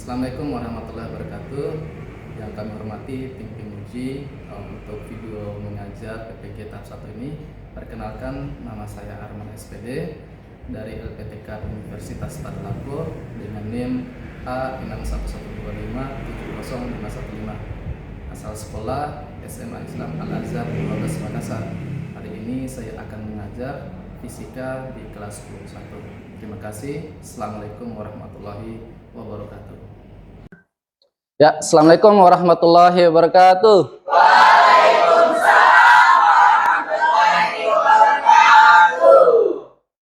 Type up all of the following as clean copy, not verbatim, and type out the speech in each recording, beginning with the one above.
Assalamualaikum warahmatullahi wabarakatuh. Yang kami hormati tim penguji untuk video mengajar PPG tahap 1 ini. Perkenalkan, nama saya Arman SPD dari LPTK Universitas Tadulako dengan NIM A61125700515. Asal sekolah SMA Islam Al-Azhar 12 Makassar. Hari ini saya akan mengajar fisika di kelas 21. Terima kasih. Assalamualaikum warahmatullahi wabarakatuh. Ya, Assalamualaikum warahmatullahi wabarakatuh. Waalaikumsalam warahmatullahi wabarakatuh.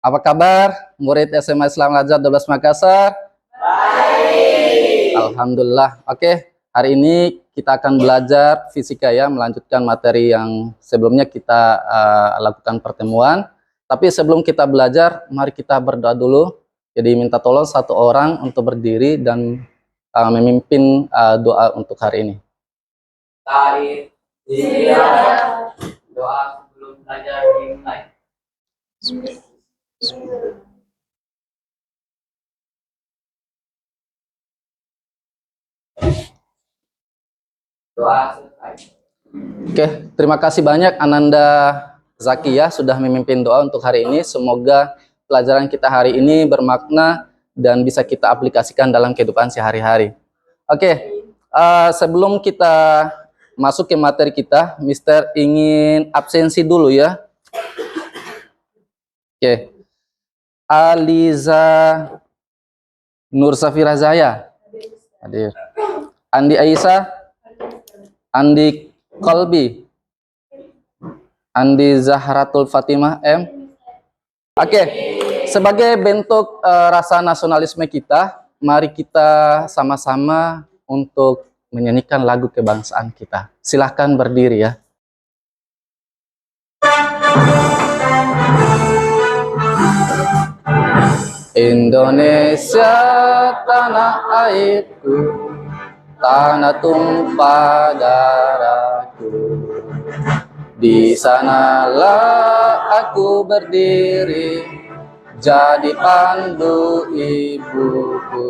Apa kabar murid SMA Islam Al-Azhar 12 Makassar? Baik. Alhamdulillah. Oke, hari ini kita akan belajar fisika ya, melanjutkan materi yang sebelumnya kita lakukan pertemuan. Tapi sebelum kita belajar, mari kita berdoa dulu. Jadi minta tolong satu orang untuk berdiri dan memimpin doa untuk hari ini. Tarik, siap. Doa sebelum belajar dimulai. Doa selesai. Oke, terima kasih banyak Ananda Zaki ya sudah memimpin doa untuk hari ini. Semoga pelajaran kita hari ini bermakna dan bisa kita aplikasikan dalam kehidupan sehari-hari. Oke, sebelum kita masuk ke materi kita, Mister ingin absensi dulu ya. Oke, Aliza Nur Safira Zaya hadir. Andi Aisyah, Andi Kolbi, Andi Zahratul Fatimah M. Oke, sebagai bentuk rasa nasionalisme kita, mari kita sama-sama untuk menyanyikan lagu kebangsaan kita. Silahkan berdiri ya. Indonesia tanah airku, tanah tumpah darahku. Di sanalah aku berdiri, jadi pandu ibuku.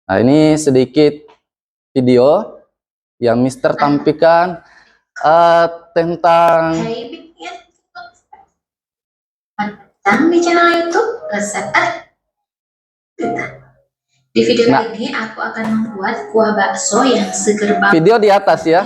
Nah, ini sedikit video yang Mister tampilkan tentang di channel YouTube resep. Di video ini aku akan membuat kuah bakso yang seger banget. Video di atas ya.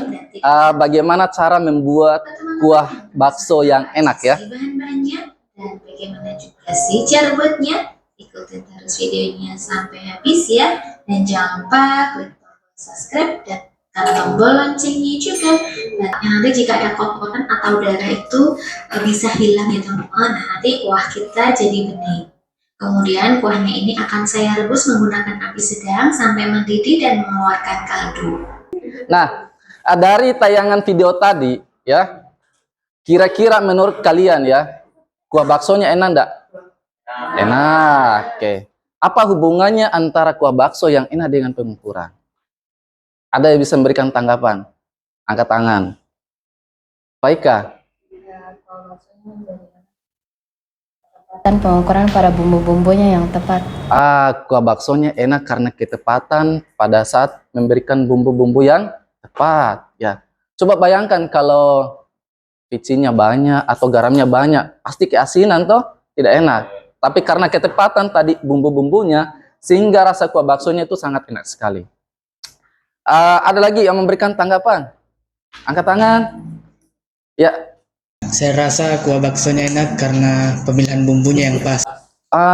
Bagaimana cara membuat kuah bakso yang enak ya. Bahan-bahannya dan bagaimana juga sih cara buatnya. Ikutin terus videonya sampai habis ya. Dan jangan lupa klik tombol subscribe dan tekan tombol loncengnya juga. Dan nanti jika ada kotoran atau darah itu bisa hilang ya teman-teman. Nah, nanti kuah kita jadi bening. Kemudian kuahnya ini akan saya rebus menggunakan api sedang sampai mendidih dan mengeluarkan kaldu. Nah, dari tayangan video tadi ya, kira-kira menurut kalian ya, kuah baksonya enak enggak? Enak. Oke. Apa hubungannya antara kuah bakso yang enak dengan pengukuran? Ada yang bisa memberikan tanggapan? Angkat tangan. Baikah? Dan pengukuran pada bumbu-bumbunya yang tepat. Kuah baksonya enak karena ketepatan pada saat memberikan bumbu-bumbu yang tepat ya. Coba bayangkan kalau vicinnya banyak atau garamnya banyak, pasti keasinan toh, tidak enak. Tapi karena ketepatan tadi bumbu-bumbunya, sehingga rasa kuah baksonya itu sangat enak sekali. Ada lagi yang memberikan tanggapan? Angkat tangan. Ya. Saya rasa kuah baksonya enak karena pemilihan bumbunya yang pas.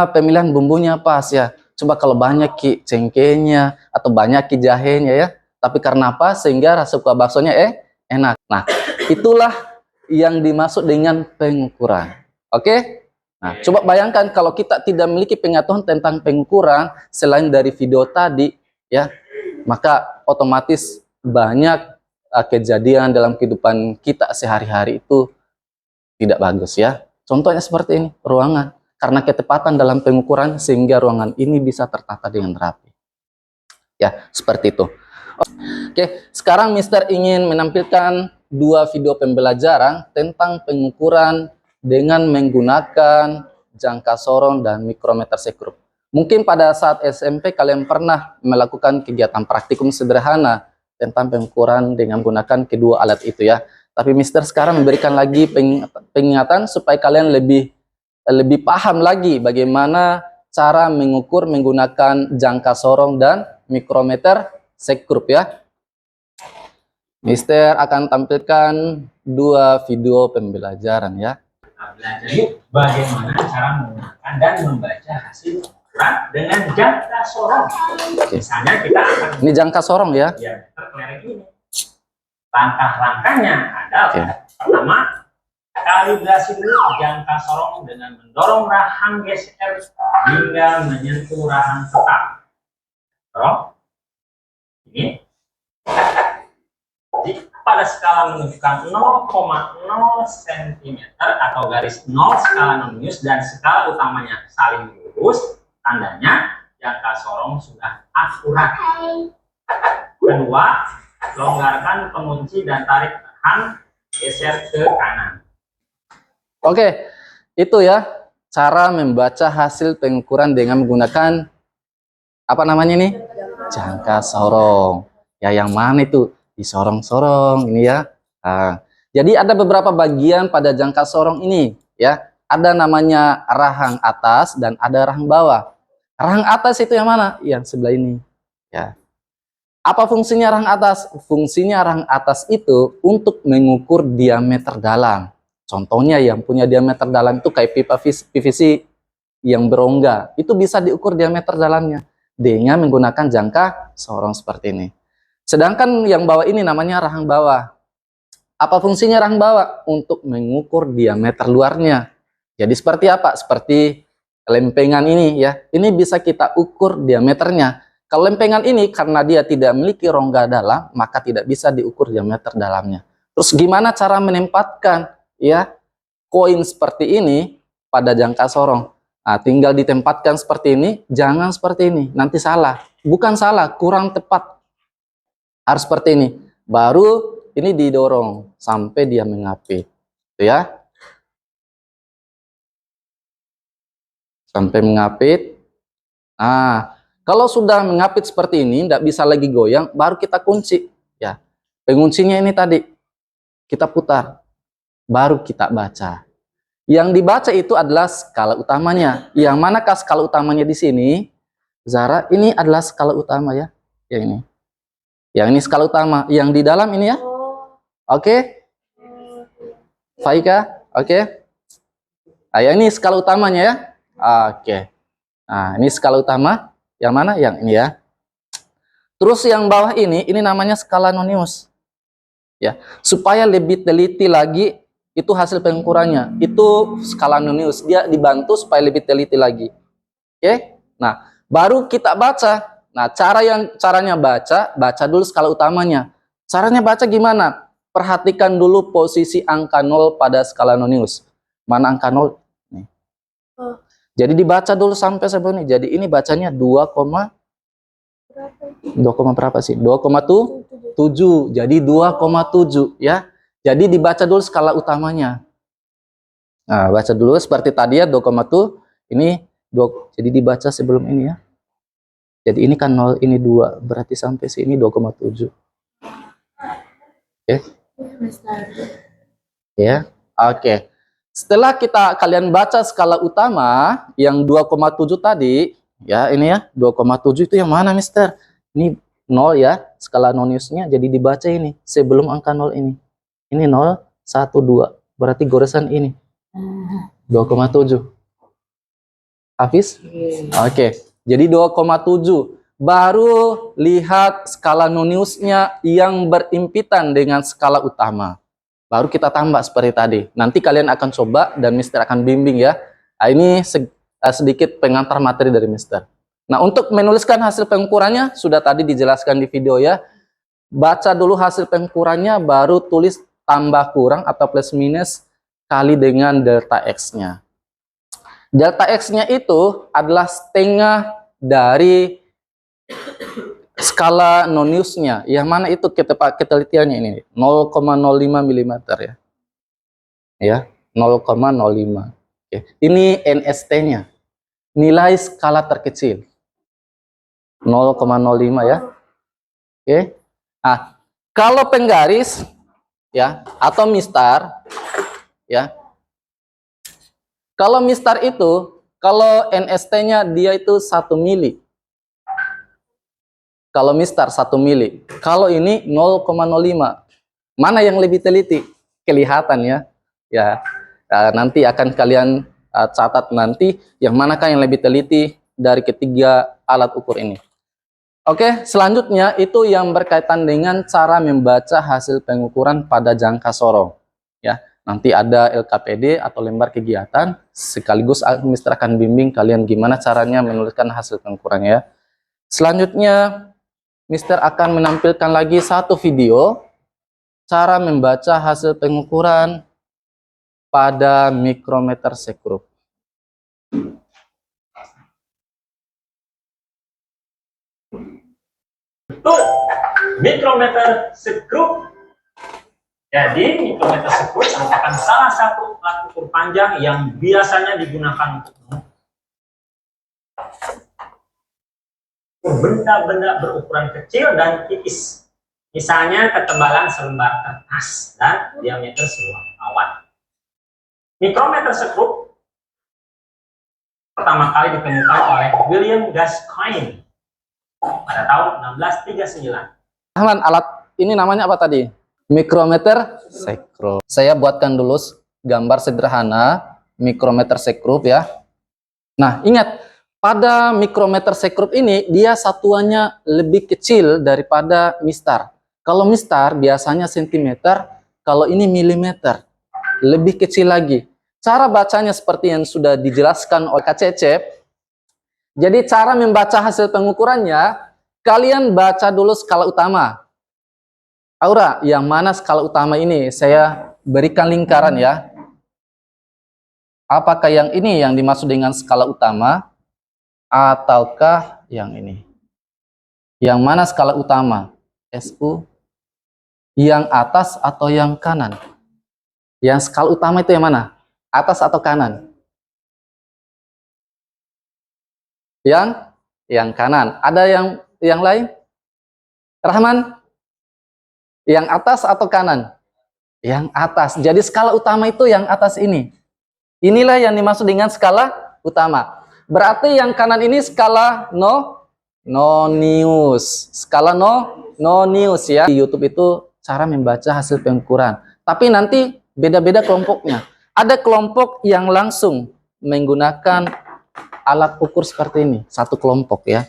Pemilihan bumbunya pas ya. Coba kalau banyak cengkehnya atau banyak jahenya ya. Tapi karena apa? Sehingga rasa kuah baksonya enak. Nah, itulah yang dimaksud dengan pengukuran. Oke? Nah, coba bayangkan kalau kita tidak memiliki pengetahuan tentang pengukuran selain dari video tadi ya, maka otomatis banyak kejadian dalam kehidupan kita sehari-hari itu tidak bagus ya. Contohnya seperti ini, ruangan. Karena ketepatan dalam pengukuran sehingga ruangan ini bisa tertata dengan rapi. Ya, seperti itu. Oke, sekarang Mister ingin menampilkan dua video pembelajaran tentang pengukuran dengan menggunakan jangka sorong dan mikrometer sekrup. Mungkin pada saat SMP kalian pernah melakukan kegiatan praktikum sederhana tentang pengukuran dengan menggunakan kedua alat itu ya. Tapi Mister sekarang memberikan lagi pengingatan supaya kalian lebih paham lagi bagaimana cara mengukur menggunakan jangka sorong dan mikrometer sekrup ya. Mister akan tampilkan 2 video pembelajaran ya. Kita belajar yuk bagaimana cara menggunakan dan membaca hasil ukuran dengan jangka sorong. Misalnya kita akan Ini jangka sorong ya. diameter kelereng ini. Langkah-langkahnya adalah pertama, kalibrasi dulu jangka sorong dengan mendorong rahang geser hingga menyentuh rahang tetap. Sorong ini. Jadi pada skala menunjukkan 0,0 cm atau garis 0 skala nonius dan skala utamanya saling lurus, tandanya jangka sorong sudah akurat. Kedua, longgarkan pengunci dan tarik rahang geser ke kanan. Oke, itu ya cara membaca hasil pengukuran dengan menggunakan apa namanya nih? Jangka sorong. Ya yang mana itu? Disorong-sorong ini ya. Nah, jadi ada beberapa bagian pada jangka sorong ini ya. Ada namanya rahang atas dan ada rahang bawah. Rahang atas itu yang mana? Yang sebelah ini ya. Apa fungsinya rahang atas? Fungsinya rahang atas itu untuk mengukur diameter dalam. Contohnya yang punya diameter dalam itu kayak pipa PVC yang berongga. Itu bisa diukur diameter dalamnya dengan menggunakan jangka sorong seperti ini. Sedangkan yang bawah ini namanya rahang bawah. Apa fungsinya rahang bawah? Untuk mengukur diameter luarnya. Jadi seperti apa? Seperti lempengan ini ya. Ini bisa kita ukur diameternya. Kalau lempengan ini karena dia tidak memiliki rongga dalam, maka tidak bisa diukur diameter dalamnya. Terus gimana cara menempatkan ya koin seperti ini pada jangka sorong? Nah, tinggal ditempatkan seperti ini, jangan seperti ini. Nanti salah. Bukan salah, kurang tepat. Harus seperti ini. Baru ini didorong sampai dia mengapit. Itu ya. Sampai mengapit. Nah, kalau sudah mengapit seperti ini, tidak bisa lagi goyang, baru kita kunci. Ya, penguncinya ini tadi. Kita putar. Baru kita baca. Yang dibaca itu adalah skala utamanya. Yang manakah skala utamanya di sini? Zara, ini adalah skala utama ya. Yang ini. Yang ini skala utama. Yang di dalam ini ya. Oke. Faika, oke. Nah, yang ini skala utamanya ya. Oke. Nah, ini skala utama. Yang mana? Yang ini ya. Terus yang bawah ini namanya skala nonius. Ya, supaya lebih teliti lagi itu hasil pengukurannya. Itu skala nonius. Dia dibantu supaya lebih teliti lagi. Oke? Nah, baru kita baca. Nah, caranya baca dulu skala utamanya. Caranya baca gimana? Perhatikan dulu posisi angka 0 pada skala nonius. Mana angka 0? Nih. Jadi dibaca dulu sampai sebelum ini. Jadi ini bacanya 2, berapa sih? 2,7. Jadi 2,7 ya. Jadi dibaca dulu skala utamanya. Nah, baca dulu seperti tadi ya 2,7. Ini 2. Jadi dibaca sebelum ini ya. Jadi ini kan 0, ini 2. Berarti sampai sini 2,7. Oke. Ya. Oke. Setelah kalian baca skala utama yang 2,7 tadi, ya ini ya, 2,7 itu yang mana, Mister? Ini 0 ya, skala noniusnya, jadi dibaca ini sebelum angka 0 ini. Ini 0, 1, 2. Berarti goresan ini. 2,7. Hafiz? Oke. Jadi 2,7. Baru lihat skala noniusnya yang berimpitan dengan skala utama. Baru kita tambah seperti tadi. Nanti kalian akan coba dan Mister akan bimbing ya. Nah, ini sedikit pengantar materi dari Mister. Nah, untuk menuliskan hasil pengukurannya sudah tadi dijelaskan di video ya. Baca dulu hasil pengukurannya, baru tulis tambah kurang atau plus minus kali dengan delta X-nya. Delta X-nya itu adalah setengah dari skala noniusnya. Yang mana itu ketelitiannya ini 0,05 mm ya. Ya, 0,05. Oke. Ini NST-nya. nilai skala terkecil. 0,05 ya. Oke. Nah, kalau penggaris ya atau mistar ya. Kalau mistar itu, kalau NST-nya dia itu 1 mili. Kalau mistar 1 mili. Kalau ini 0,05. Mana yang lebih teliti? Kelihatan ya. Ya, nanti akan kalian catat nanti yang manakah yang lebih teliti dari ketiga alat ukur ini. Oke, selanjutnya itu yang berkaitan dengan cara membaca hasil pengukuran pada jangka sorong. Ya, nanti ada LKPD atau lembar kegiatan, sekaligus Mister akan bimbing kalian gimana caranya menuliskan hasil pengukurannya ya. Selanjutnya Mister akan menampilkan lagi satu video cara membaca hasil pengukuran pada mikrometer sekrup. Betul, mikrometer sekrup. Jadi mikrometer sekrup merupakan salah satu alat ukur panjang yang biasanya digunakan untuk benda-benda berukuran kecil dan tipis. Misalnya ketebalan selembar kertas dan diameter sebuah awan. Mikrometer sekrup pertama kali ditemukan oleh William Gascoigne pada tahun 1639. Rahman, alat ini namanya apa tadi? Mikrometer sekrup. Saya buatkan dulu gambar sederhana mikrometer sekrup ya. Nah, ingat pada mikrometer sekrup ini dia satuannya lebih kecil daripada mistar. Kalau mistar biasanya sentimeter, kalau ini milimeter, lebih kecil lagi. Cara bacanya seperti yang sudah dijelaskan oleh Kak Cecep. Jadi cara membaca hasil pengukurannya, kalian baca dulu skala utama. Aura, yang mana skala utama ini? Saya berikan lingkaran ya. Apakah yang ini yang dimaksud dengan skala utama? Ataukah yang ini? Yang mana skala utama? SU? Yang atas atau yang kanan? Yang skala utama itu yang mana? Atas atau kanan? Yang kanan. Ada yang lain? Rahman? Yang atas atau kanan? Yang atas. Jadi skala utama itu yang atas ini. Inilah yang dimaksud dengan skala utama. Berarti yang kanan ini skala nonius. Skala nonius ya. Di YouTube itu cara membaca hasil pengukuran. Tapi nanti beda-beda kelompoknya. Ada kelompok yang langsung menggunakan alat ukur seperti ini. Satu kelompok ya.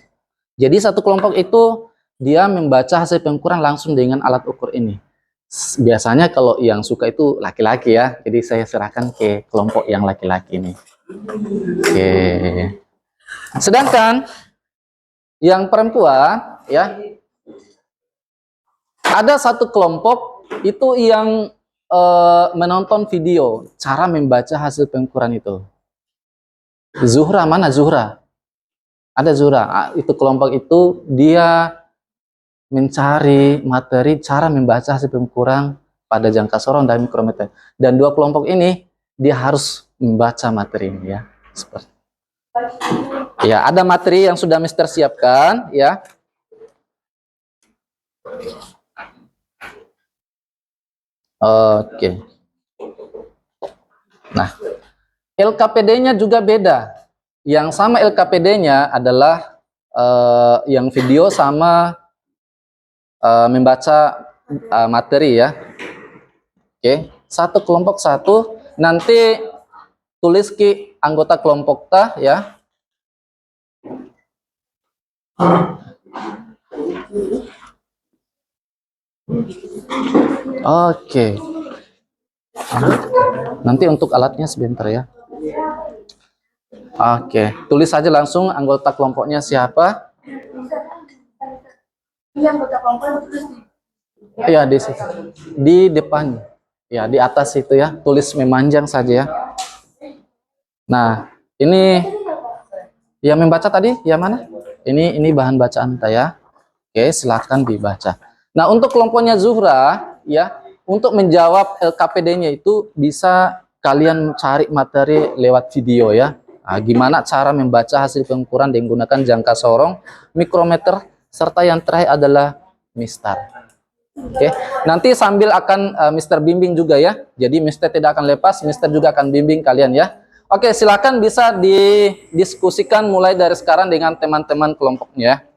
Jadi satu kelompok itu dia membaca hasil pengukuran langsung dengan alat ukur ini. Biasanya kalau yang suka itu laki-laki ya. Jadi saya serahkan ke kelompok yang laki-laki ini. Oke. Sedangkan yang perempuan ya, ada satu kelompok itu yang menonton video cara membaca hasil pengukuran itu. Zuhra, mana Zuhra? Ada Zuhra. Itu kelompok itu dia mencari materi cara membaca hasil pengukuran pada jangka sorong dan mikrometer. Dan dua kelompok ini dia harus membaca materi ini ya. Seperti ya, ada materi yang sudah Mister siapkan ya. Oke. Nah, LKPD-nya juga beda. Yang sama LKPD-nya adalah yang video sama membaca materi ya. Oke, satu kelompok satu. Nanti tulis ki anggota kelompok ta ya. Oke. Nanti untuk alatnya sebentar ya. Oke, tulis saja langsung anggota kelompoknya siapa. Ya di situ. Di depan. Ya di atas itu ya. Tulis memanjang saja ya. Nah, ini yang membaca tadi yang mana? Ini bahan bacaan ya. Oke, silakan dibaca. Nah, untuk kelompoknya Zuhra ya, untuk menjawab LKPD-nya itu bisa kalian cari materi lewat video ya. Gimana cara membaca hasil pengukuran dengan menggunakan jangka sorong, mikrometer, serta yang terakhir adalah mistar. Oke, nanti sambil akan Mister bimbing juga ya. Jadi Mister tidak akan lepas, Mister juga akan bimbing kalian ya. Oke, silakan bisa didiskusikan mulai dari sekarang dengan teman-teman kelompoknya.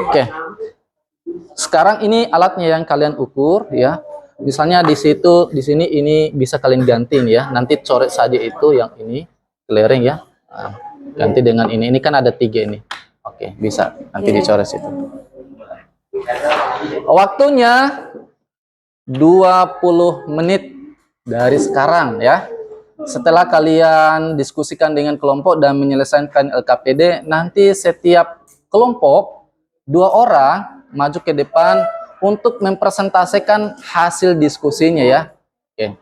Oke. Sekarang ini alatnya yang kalian ukur ya. Misalnya di situ, di sini ini bisa kalian gantiin ya. Nanti coret saja itu yang ini clearing ya. Nah, ganti dengan ini. Ini kan ada 3 ini. Oke, bisa. Nanti dicoret situ. Waktunya 20 menit dari sekarang ya. Setelah kalian diskusikan dengan kelompok dan menyelesaikan LKPD, nanti setiap kelompok 2 orang maju ke depan untuk mempresentasikan hasil diskusinya ya. Oke.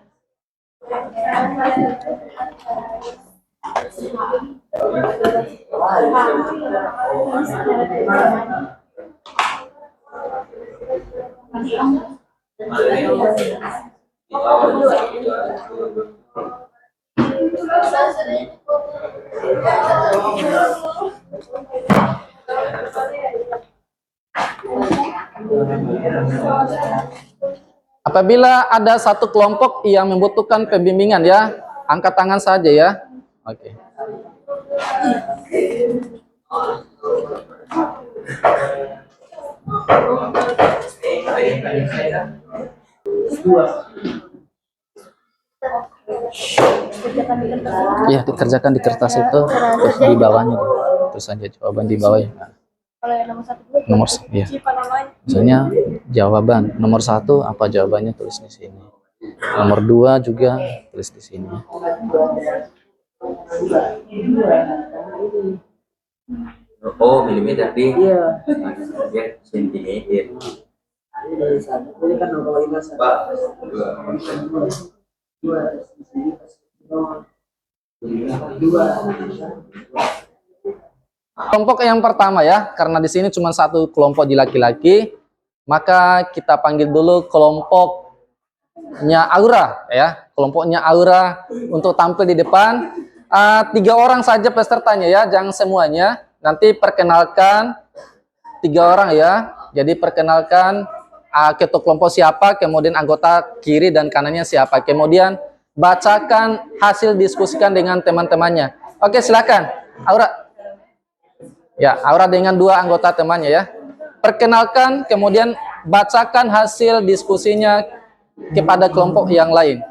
Apabila ada satu kelompok yang membutuhkan pembimbingan ya, angkat tangan saja ya. Oke. Ya, dikerjakan di kertas itu, terus di bawahnya, terus saja jawaban di bawahnya. Kalau yang nomor 1, 2, Nomor, ya. Misalnya jawaban nomor 1 apa jawabannya, tulis di sini. Nomor 2 juga tulis di sini. Oh, milimeter di. Iya. Sentimeter. Jadi kan 0,5. Pak. 2. Kelompok yang pertama ya, karena di sini cuma satu kelompok di laki-laki, maka kita panggil dulu kelompoknya Aura ya, kelompoknya Aura untuk tampil di depan. 3 orang saja pesertanya ya, jangan semuanya. Nanti perkenalkan 3 orang ya. Jadi perkenalkan ketua kelompok siapa, kemudian anggota kiri dan kanannya siapa, kemudian bacakan hasil diskusikan dengan teman-temannya. Oke, silakan Aura. Ya, Aura dengan 2 anggota temannya ya. Perkenalkan, kemudian bacakan hasil diskusinya kepada kelompok yang lain.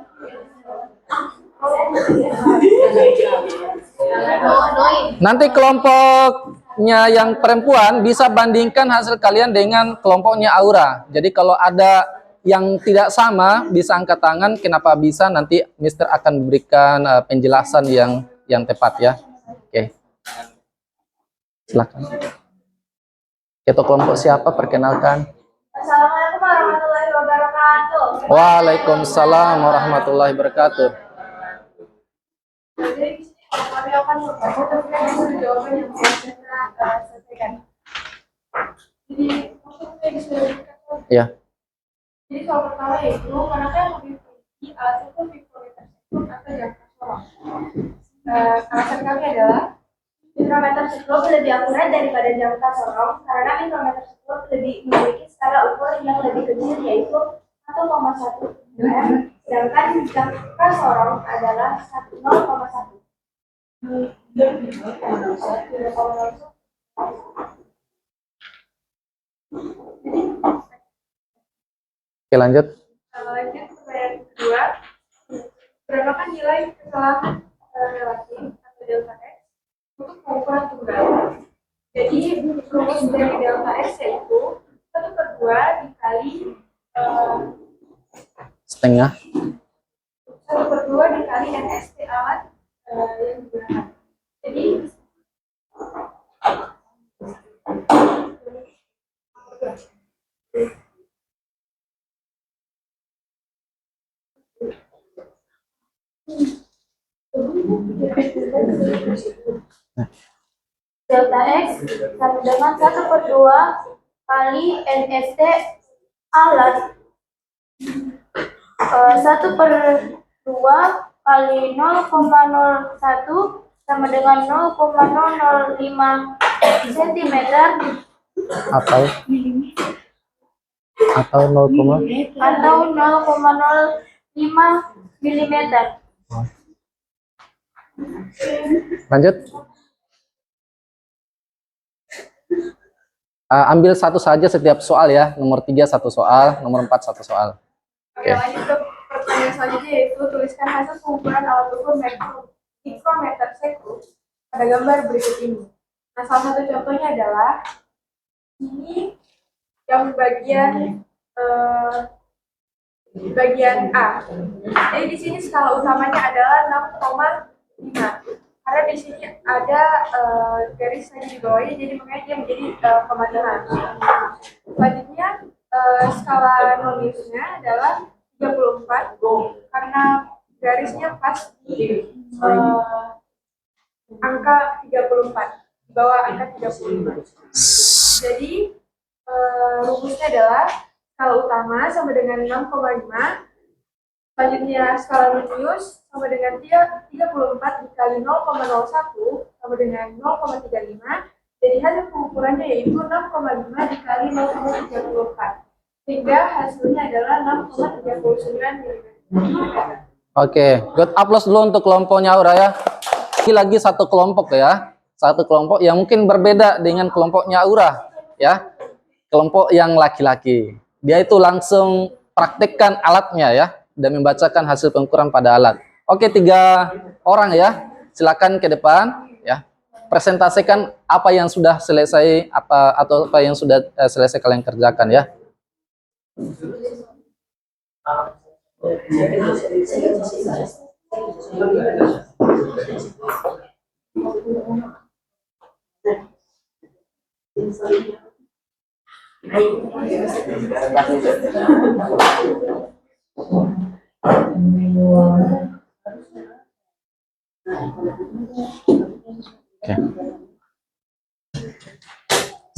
Nanti kelompoknya yang perempuan bisa bandingkan hasil kalian dengan kelompoknya Aura. Jadi kalau ada yang tidak sama, bisa angkat tangan. Kenapa bisa? Nanti Mister akan memberikan penjelasan yang tepat ya. Oke. Silakan. Ketua kelompok siapa? Perkenalkan. Assalamualaikum warahmatullahi wabarakatuh. Waalaikumsalam warahmatullahi wabarakatuh. Jadi di sini kami akan membaca terkait jawaban yang saya selesaikan. Jadi maksudnya disebutkan. Ya. Jadi soal pertama yaitu manakah yang lebih tinggi, alat itu mikrometer sekund atau jangka sorong. Alasan kami adalah mikrometer sekund lebih akurat daripada jangka sorong karena mikrometer sekund lebih memiliki skala ukur yang lebih kecil yaitu 1,1 mm, sedangkan jangka sorong adalah 0,1. Oke, lanjut. Lanjut pertanyaan kedua, berapakah nilai kesalahan relatif atau delta X untuk pengukuran tunggal? Jadi rumus dari delta X yaitu 1/2 dikali Setengah. 1/2 dikali NST alat yang digunakan. Jadi delta X sama dengan 1/2 kali NST alat 1/2 kali 0,01 sama dengan 0,005 cm Atau 0, atau 0,05 mm. lanjut. Ambil satu saja setiap soal ya. Nomor 3 satu soal, nomor 4 satu soal. Oke, lanjut ke pertanyaan selanjutnya, yaitu tuliskan hasil pengukuran alat ukur mikrometer sekund pada gambar berikut ini. Nah, salah satu contohnya adalah ini yang bagian A. Jadi di sini skala utamanya adalah 6,5. Karena di sini ada garis lagi di bawahnya, jadi makanya dia menjadi 0,5. Selanjutnya skala noniusnya adalah 34 karena garisnya pas di angka 34, di bawah angka 35. Jadi rumusnya adalah skala utama sama dengan 6,5. Selanjutnya skala nonius sama dengan 34 dikali 0,01 sama dengan 0,35. Jadi hasil pengukurannya yaitu 6,5 dikali 0,34. Sehingga hasilnya adalah 6,39 mm. Oke, good. Applause dulu untuk kelompoknya Aura ya. Ini lagi satu kelompok ya. Satu kelompok yang mungkin berbeda dengan kelompoknya Aura ya. Kelompok yang laki-laki. Dia itu langsung praktekkan alatnya ya dan membacakan hasil pengukuran pada alat. Oke, 3 orang ya. Silakan ke depan ya. Presentasikan apa yang sudah selesai atau apa yang sudah selesai kalian kerjakan ya. Oke.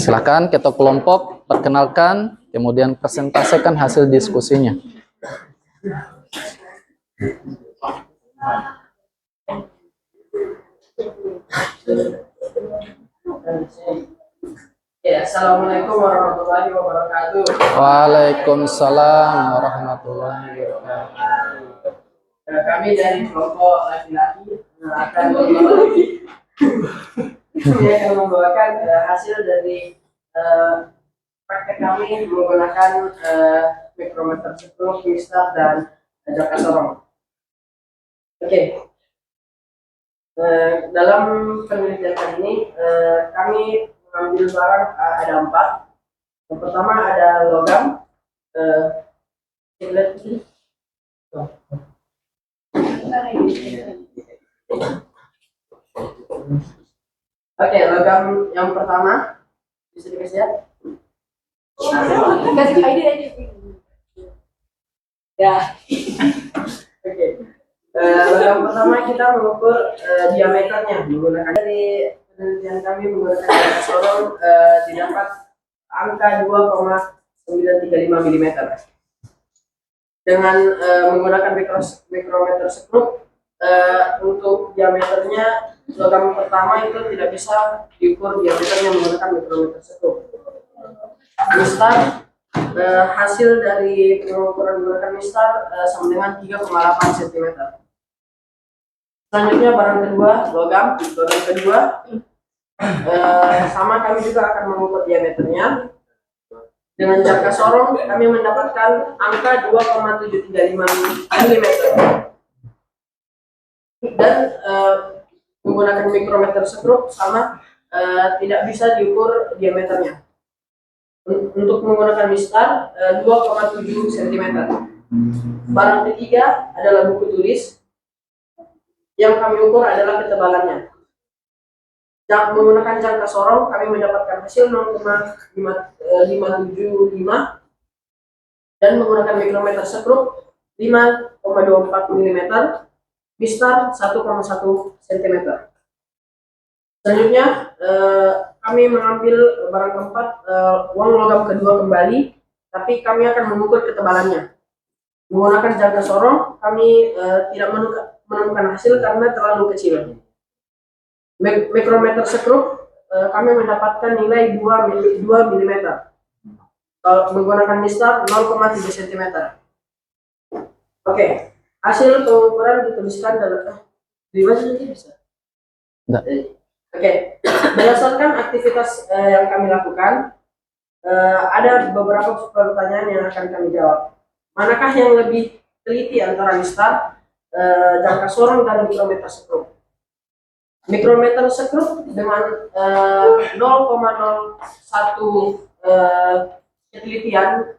Silakan ketua kelompok perkenalkan, kemudian presentasikan hasil diskusinya. Ya, assalamualaikum warahmatullahi wabarakatuh. Waalaikumsalam warahmatullahi wabarakatuh. Kami dari kelompok laki-laki akan membawakan hasil dari praktek kami menggunakan mikrometer sekund, mistar, dan jangka sorong. Oke. Dalam penelitian kali ini kami mengambil barang ada 4. Yang pertama ada logam. Oke, logam yang pertama bisa dikasih ya. Kasih ID aja. Ya. Oke. Logam pertama kita mengukur diameternya menggunakan dari penelitian kami menggunakan jangka sorong didapat angka 2,935 mm. Dengan menggunakan mikrometer sekrup untuk diameternya logam pertama itu tidak bisa diukur diameternya menggunakan mikrometer sekrup. Mistar hasil dari pengukuran menggunakan mistar sama dengan 3,8 cm. Selanjutnya barang kedua logam kedua sama kami juga akan mengukur diameternya. Dengan jangka sorong kami mendapatkan angka 2,735 mm. Dan menggunakan mikrometer sekrup sama tidak bisa diukur diameternya. Untuk menggunakan mistar 2,7 cm. Barang ketiga adalah buku tulis. Yang kami ukur adalah ketebalannya. Menggunakan jangka sorong kami mendapatkan hasil 0,575 dan menggunakan mikrometer sekrup 5,24 mm, mistar 1,1 cm. Selanjutnya kami mengambil barang keempat uang logam kedua kembali, tapi kami akan mengukur ketebalannya. Menggunakan jangka sorong, kami tidak menemukan hasil karena terlalu kecil. Mikrometer sekrup, kami mendapatkan nilai 2 mm. Kalau menggunakan mistar 0,3 cm. Oke, hasil pengukuran dituliskan dalam di mana nanti bisa? Enggak. Oke, berdasarkan aktivitas yang kami lakukan, ada beberapa pertanyaan yang akan kami jawab. Manakah yang lebih teliti antara mistar, jangka sorong, dan mikrometer sekrup? Mikrometer sekrup dengan 0,01 ketelitian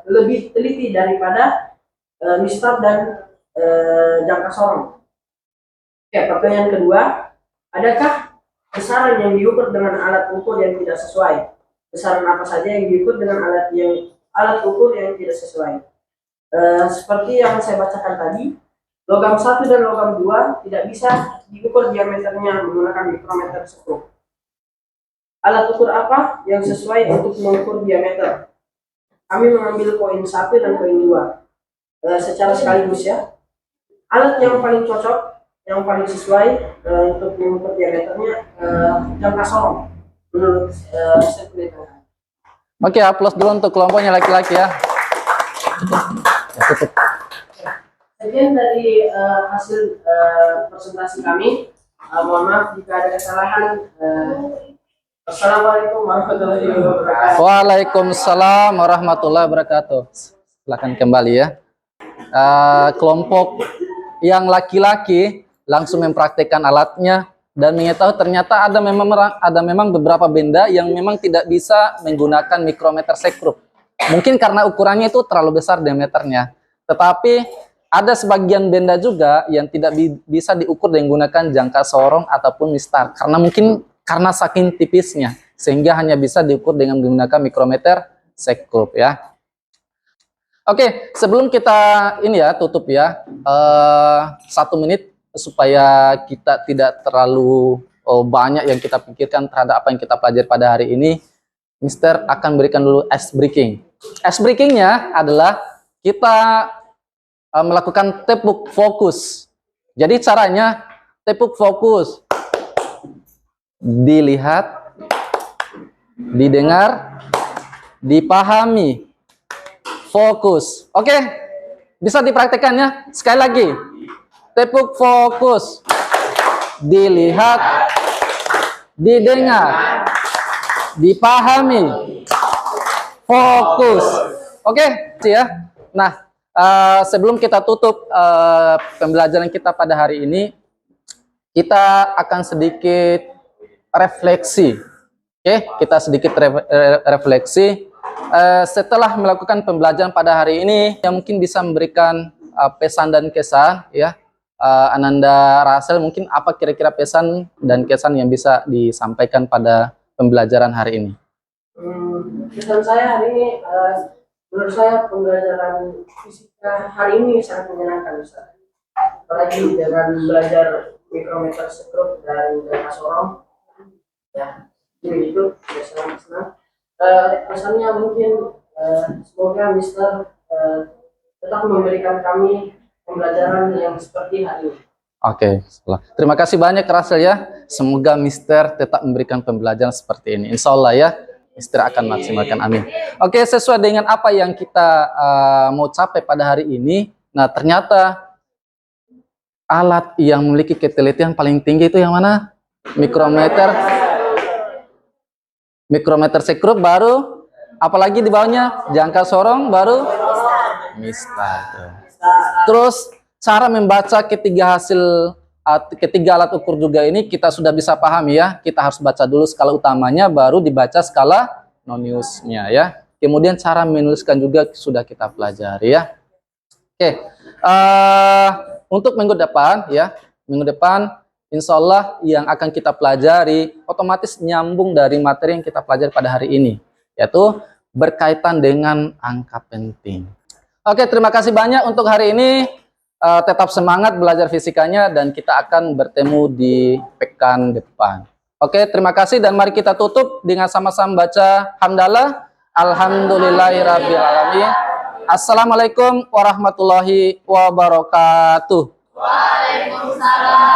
lebih teliti daripada mistar dan jangka sorong. Oke, pertanyaan kedua, adakah besaran yang diukur dengan alat ukur yang tidak sesuai? Besaran apa saja yang diukur dengan alat ukur yang tidak sesuai? Seperti yang saya bacakan tadi, logam 1 dan logam 2 tidak bisa diukur diameternya menggunakan mikrometer sekrup. Alat ukur apa yang sesuai untuk mengukur diameter? Kami mengambil poin 1 dan poin 2 secara sekaligus ya. Alat yang paling cocok, yang paling sesuai untuk mengukur diameternya jangka sorong menurut saya penelitian. Oke, aplaus dulu untuk kelompoknya laki-laki ya. Cukup. Sekian dari hasil presentasi kami. Mohon maaf jika ada kesalahan. Assalamualaikum warahmatullahi wabarakatuh. Waalaikumsalam warahmatullahi wabarakatuh. Silakan kembali ya. Kelompok yang laki-laki langsung mempraktekkan alatnya dan mengetahui ternyata ada memang beberapa benda yang memang tidak bisa menggunakan mikrometer sekrup. Mungkin karena ukurannya itu terlalu besar diameternya. Tetapi ada sebagian benda juga yang tidak bisa diukur dengan menggunakan jangka sorong ataupun mistar. Karena saking tipisnya. Sehingga hanya bisa diukur dengan menggunakan mikrometer sekrup ya. Oke, sebelum kita tutup ya. 1 menit supaya kita tidak terlalu banyak yang kita pikirkan terhadap apa yang kita pelajari pada hari ini. Mister akan berikan dulu ice breaking. Ice breakingnya adalah kita melakukan tepuk fokus. Jadi caranya tepuk fokus, dilihat, didengar, dipahami, fokus. Oke, bisa dipraktekkan ya. Sekali lagi, tepuk fokus, dilihat, didengar, dipahami, fokus. Oke, ya. Nah, sebelum kita tutup pembelajaran kita pada hari ini, kita akan sedikit refleksi. Oke, kita sedikit refleksi. Setelah melakukan pembelajaran pada hari ini, yang mungkin bisa memberikan pesan dan kesan, ya. Ananda Rasel, mungkin apa kira-kira pesan dan kesan yang bisa disampaikan pada pembelajaran hari ini? Pesan saya hari ini, menurut saya pembelajaran fisika hari ini sangat menyenangkan, Ustaz. Apalagi dengan belajar mikrometer sekrup dan jangka sorong, ya, itu saya sangat senang. Pesannya mungkin semoga Mister tetap memberikan kami pembelajaran yang seperti hari ini. Oke, terima kasih banyak Rasel ya. Semoga Mister tetap memberikan pembelajaran seperti ini. Insya Allah ya, Mister akan maksimalkan, amin. Oke, sesuai dengan apa yang kita mau capai pada hari ini. Nah, ternyata alat yang memiliki ketelitian paling tinggi itu yang mana? Mikrometer sekrup, baru apalagi di bawahnya jangka sorong, baru mistar. Terus cara membaca ketiga alat ukur juga ini kita sudah bisa pahami ya. Kita harus baca dulu skala utamanya, baru dibaca skala noniusnya ya. Kemudian cara menuliskan juga sudah kita pelajari ya. Oke, untuk minggu depan ya, insya Allah yang akan kita pelajari otomatis nyambung dari materi yang kita pelajari pada hari ini, yaitu berkaitan dengan angka penting. Oke, terima kasih banyak untuk hari ini. Tetap semangat belajar fisikanya dan kita akan bertemu di pekan depan. Oke, terima kasih dan mari kita tutup dengan sama-sama baca hamdalah. Alhamdulillahirabbil alamin. Assalamualaikum warahmatullahi wabarakatuh. Waalaikumsalam.